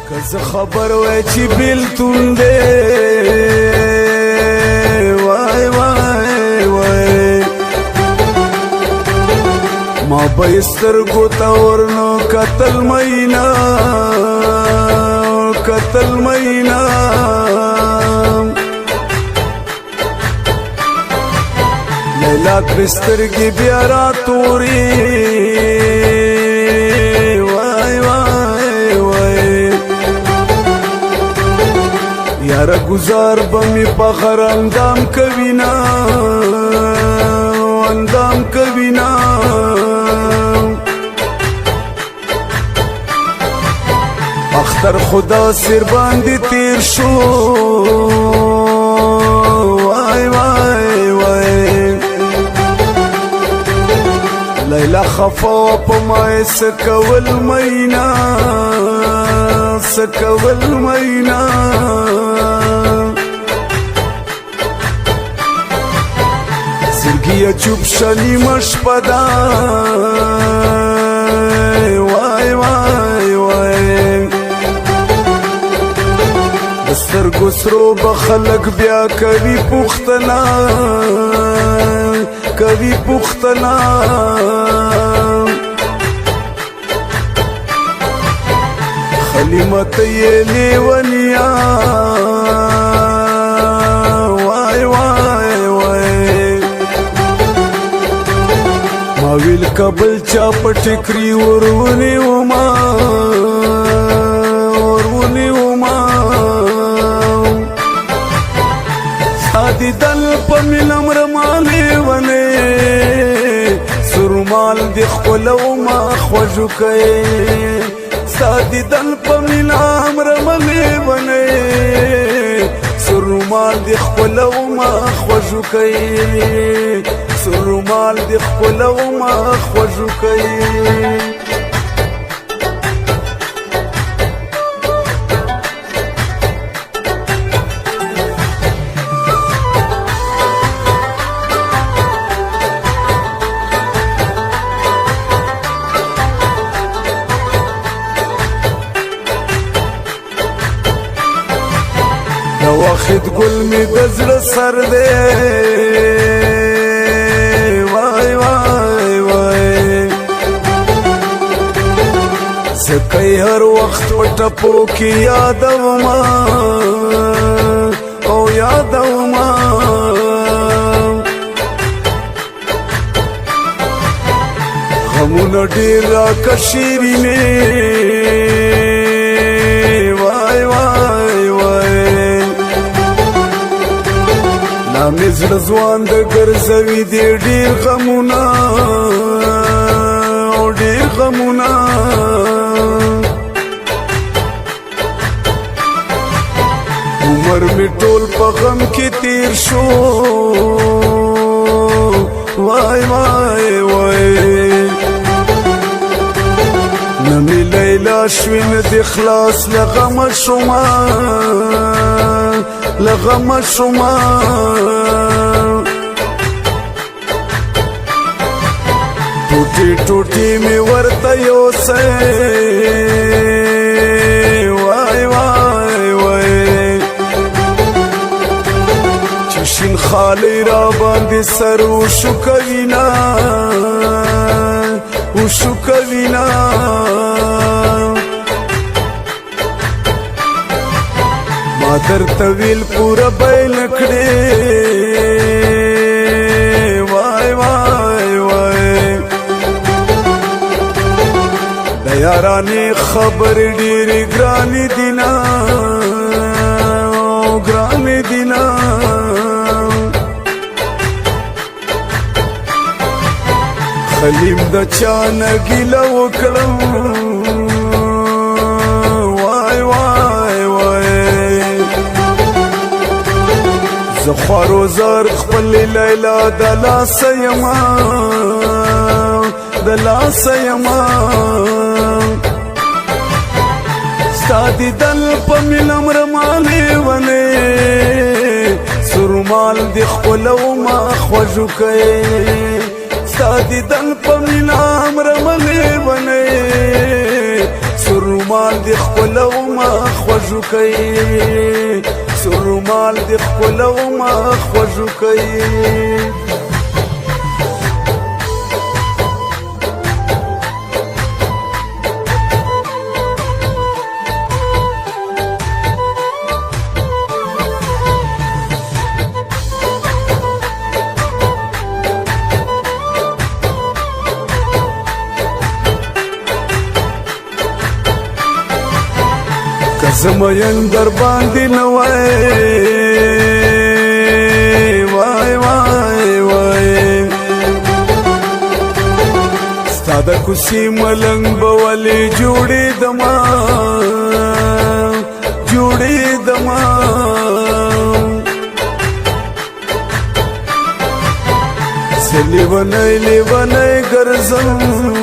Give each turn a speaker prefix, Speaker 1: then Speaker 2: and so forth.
Speaker 1: که خبر وای چې بیلتون دی وای وای وای ما به سترګو ته ورنو کتل مینا کتل مینا لیلا کرسترګي بیا را توري یاره گزار بمی پخر اندام کبینا اندام کبینا اختر خدا سر باندې تیر شو وای وای وای لیلا خفا په ما سکول مینا سکول مینا زرگی چوب شلی مشپدا وای وای وای بستر گسرو بخلق بیا کوي پختنا کوي پختنا خلیمت یې لیونیا وای وای وای ما ویل کبل چا پټکری ورونی وما ورونی وما سادي دل په ملم رماله ونه سرمال د خپل وما خوجو کوي سادي دل په ملام رماله ونه سرمال د خپل وما خوجو کوي سرمال د خپل وما خوجو کوي واخد گل می دزل سر دے وای وای وای سکی ہر وقت وٹپو کی یادو ما او یادو ما غمون ډیر را کشیری نے وای وای وای نامزړه ځوان د ګرځوي دی ډیر غمونه او ډیر غمونه عمر می ټول په غم کې تیر شو وای وای وای نمی لیلا شوین د خلاص لغم شما لغم شما ټوټي ټوټي می ورته یو سه وای وای وای چشین خالی را باندې سر وشو کوینا وشو کوینا مادر طویل پورا بیل کړي وای وای وای د یارانې خبر ډېرې ګرانې دینا ګرانې دینا خلیم د چا نه ګیله وکړم زخوارو زر خپل لیلا د لاس یما د لاس یما سادي دل په ملم رماله ونه سرمال د خپل وما خوجو کوي سادي دل په ملم رماله ونه سرمال دی خپلو ما خوږو کوي سرمال دی خپلو ما خوږو کوي زمین در باندې نوای وای وای وای ستاد کوسی ملنګ بوالي جوړې دما سلی ونای ګرځم